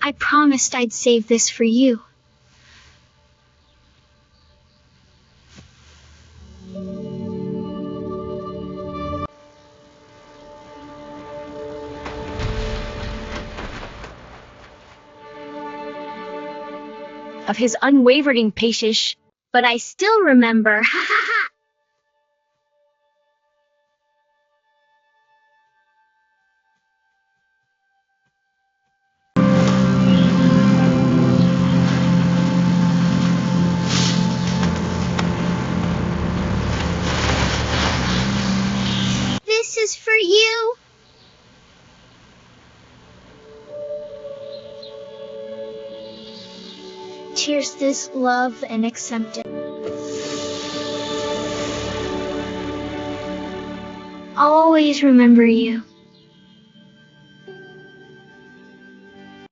I promised I'd save this for you. Of his unwavering patience, but I still remember. Ha ha ha! This is for you. Cheers this love and acceptance. I'll always remember you.